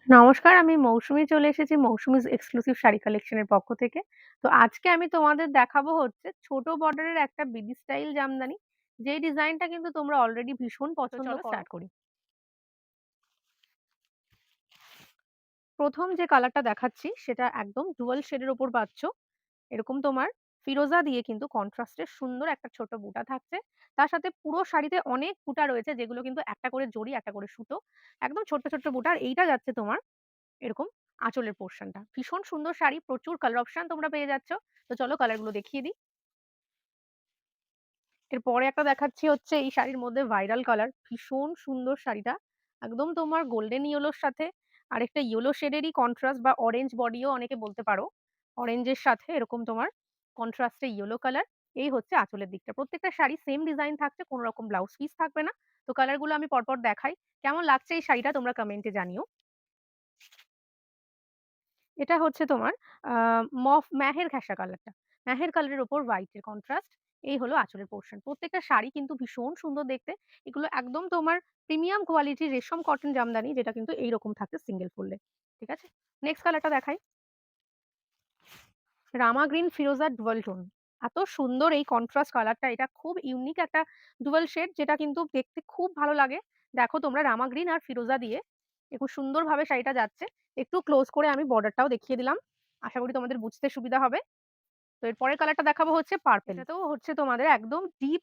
নমস্কার, আমি মৌসুমী চলে এসেছি মৌসুমীস এক্সক্লুসিভ শাড়ি কালেকশনের পক্ষ থেকে। তো আজকে আমি তোমাদের দেখাবো হচ্ছে ছোট বর্ডারের একটা বিডি স্টাইল জামদানি। যেই ডিজাইনটা কিন্তু তোমরা অলরেডি ভীষণ পছন্দ চলো করো। স্টার্ট করি। ১ম যে কালারটা দেখাচ্ছি সেটা একদম ডুয়াল শেডের ওপর পাচ্ছ। এরকম তোমার ফিরোজা দিয়ে কিন্তু কন্ট্রাস্টের সুন্দর একটা ছোট বুটা থাকছে। তার সাথে পুরো শাড়িতে অনেক বুটা রয়েছে যেগুলো কিন্তু একটা করে জড়ি, একটা করে সুতো। একদম ছোট্ট, ছোট্ট বুটা। আর এইটা যাচ্ছে তোমার এরকম আঁচলের পোরশনটা। ভীষণ সুন্দর শাড়ি, প্রচুর কালার অপশন তোমরা পেয়ে যাচ্ছ। তো চলো কালার গুলো দেখিয়ে দিই। এরপরে একটা দেখাচ্ছি হচ্ছে এই শাড়ির মধ্যে ভাইরাল কালার। ভীষণ সুন্দর শাড়িটা। একদম তোমার গোল্ডেন ইয়েলোর সাথে আরেকটা ইয়েলো শেডেরই কন্ট্রাস্ট বা অরেঞ্জ বডিও অনেকে বলতে পারো। অরেঞ্জের সাথে এরকম তোমার কন্ট্রাস্টে ইয়েলো কালার। এই হচ্ছে আঁচলের দিকটা। প্রত্যেকটা শাড়ি সেম ডিজাইন থাকছে, কোনো রকম ব্লাউজ পিস থাকবে না। তো কালার গুলো আমি পরপর দেখাই। কেমন লাগছে এই শাড়িটা তোমরা কমেন্টে জানিও। এটা হচ্ছে তোমার আ মেহের ঘেঁষা কালারটা। মেহের কালারের উপর হোয়াইট এর কন্ট্রাস্ট। এই হলো আঁচলের পোরশন। প্রত্যেকটা শাড়ি কিন্তু ভীষণ সুন্দর দেখতে। এগুলো একদম তোমার প্রিমিয়াম কোয়ালিটির রেশম কটন জামদানি, যেটা কিন্তু এইরকম থাকে সিঙ্গেল ফোল্ডে। ঠিক আছে? নেক্সট কালারটা দেখাই। রামা গ্রিন ফিরোজা ডুয়াল টোন। এত সুন্দর এই কন্ট্রাস্ট কালারটা। এটা খুব ইউনিক একটা ডুয়াল শেড, যেটা কিন্তু দেখতে খুব ভালো লাগে। দেখো তোমরা রামা গ্রিন আর ফিরোজা দিয়ে খুব সুন্দরভাবে শাড়িটা যাচ্ছে। একটু ক্লোজ করে আমি বর্ডারটাও দেখিয়ে দিলাম। আশা করি তোমাদের বুঝতে সুবিধা হবে। তো এর পরের কালারটা দেখাবো হচ্ছে পার্পল। এটাতেও হচ্ছে তোমাদের একদম ডিপ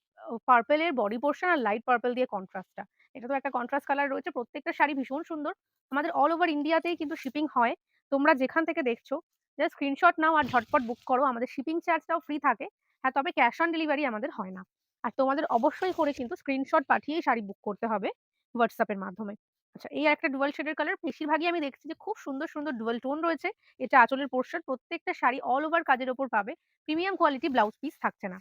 পার্পল এর বডি পোরশন আর লাইট পার্পল দিয়ে কন্ট্রাস্টটা। এটা তো একটা কন্ট্রাস্ট কালার রয়েছে। প্রত্যেকটা শাড়ি ভীষণ সুন্দর। আমাদের অল ওভার ইন্ডিয়াতেই কিন্তু শিপিং হয়। তোমরা যেখান থেকে দেখছো জাস্ট স্ক্রিনশট নাও আর ঝটপট বুক করো। আমাদের শিপিং চার্জটাও ফ্রি থাকে। হ্যাঁ, তবে ক্যাশ অন ডেলিভারি আমাদের হয় না। আর তোমাদের অবশ্যই করে কিন্তু স্ক্রিনশট পাঠিয়েই শাড়ি বুক করতে হবে WhatsApp এর মাধ্যমে। আচ্ছা, এই একটা ডুয়াল শেডের কালার। বেশিরভাগই আমি দেখছি যে খুব সুন্দর, সুন্দর ডুয়াল টোন রয়েছে। এটা আঁচলের পোরশন। প্রত্যেকটা শাড়ি অল ওভার কাজের উপর পাবে। প্রিমিয়াম কোয়ালিটি ব্লাউজ পিস থাকছে না।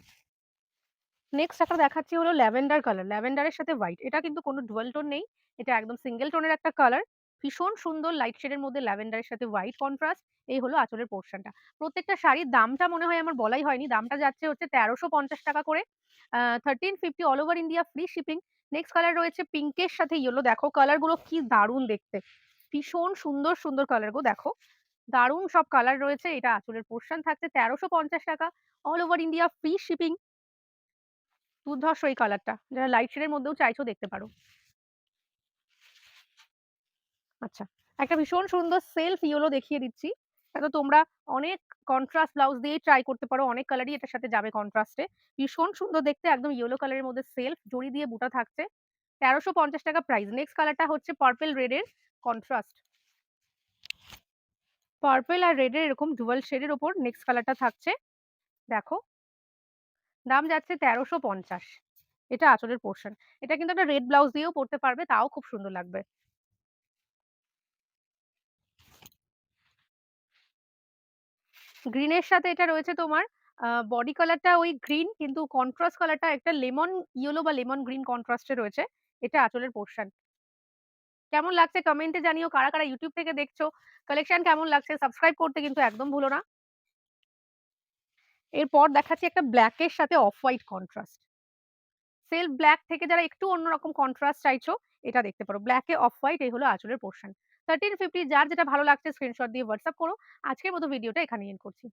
নেক্সট একটা দেখাচ্ছি হলো ল্যাভেন্ডার কালার। ল্যাভেন্ডারের সাথে হোয়াইট। এটা কিন্তু কোনো ডুয়াল টোন নেই। এটা একদম সিঙ্গেল টোনের একটা কালার। ভীষণ সুন্দর লাইট শেডের মধ্যে ল্যাভেন্ডারের সাথে হোয়াইট কন্ট্রাস্ট। এই হলো আঁচলের পোরশনটা। প্রত্যেকটা শাড়ির দামটা মনে হয় আমার বলাই হয়নি। দামটা যাচ্ছে হচ্ছে ৳১৩৫০ করে। 1350 all over India free shipping. Next colour রয়েছে পিঙ্কের সাথে ইয়েলো। দেখো কালার গুলো কি দারুণ দেখতে। ভীষণ সুন্দর, সুন্দর কালার গো দেখো। দারুণ সব কালার রয়েছে। এটা আঁচলের পোরশন থাকছে ৳১৩৫০। All over India free shipping. দুর্ধর্ষ এই কালারটা। যারা লাইট শেড এর মধ্যেও চাইছো দেখতে পারো। আচ্ছা, একটা ভীষণ সুন্দর সেলফ ইয়েলো দেখিয়ে দিচ্ছি। এটা তো তোমরা অনেক কন্ট্রাস্ট ব্লাউজ দিয়েই ট্রাই করতে পারো। অনেক কালারই এটার সাথে যাবে কন্ট্রাস্টে। ভীষণ সুন্দর দেখতে, একদম ইয়েলো কালারের মধ্যে সেলফ জড়ি দিয়ে বুটা থাকছে। ৳১৩৫০ প্রাইস। নেক্সট কালারটা হচ্ছে পার্পল রেড এর কন্ট্রাস্ট। পার্পল আর রেড এর এরকম ডুয়াল শেডের উপর নেক্সট কালারটা থাকছে। দেখো, দাম যাচ্ছে ১৩৫০। এটা আঁচলের পোরশন। এটা কিন্তু একটা রেড ব্লাউজ দিয়েও পড়তে পারবে, তাও খুব সুন্দর লাগবে। গ্রিনের সাথে এটা রয়েছে তোমার বডি কালারটা ওই গ্রিন, কিন্তু কন্ট্রাস্ট কালারটা একটা লেমন ইয়েলো বা লেমন গ্রিন কন্ট্রাস্টে রয়েছে। এটা আঁচলের পোরশন। কেমন লাগছে কমেন্টে জানিও। কারা, কারা YouTube থেকে দেখছো, কালেকশন কেমন লাগছে সাবস্ক্রাইব করতে কিন্তু একদম ভুলো না। এরপর দেখাচ্ছি একটা ব্ল্যাক এর সাথে off white contrast. Self black থেকে যারা একটু অন্যরকম কন্ট্রাস্ট চাইছো, এটা দেখতে পারো। ব্ল্যাক এ অফ হোয়াইট, এই হলো আঁচলের পোরশন। 1350 যার যেটা ভালো লাগছে স্ক্রিনশট দিয়ে WhatsApp করো। আজকের মতো ভিডিওটা এখানেই এন্ড করছি।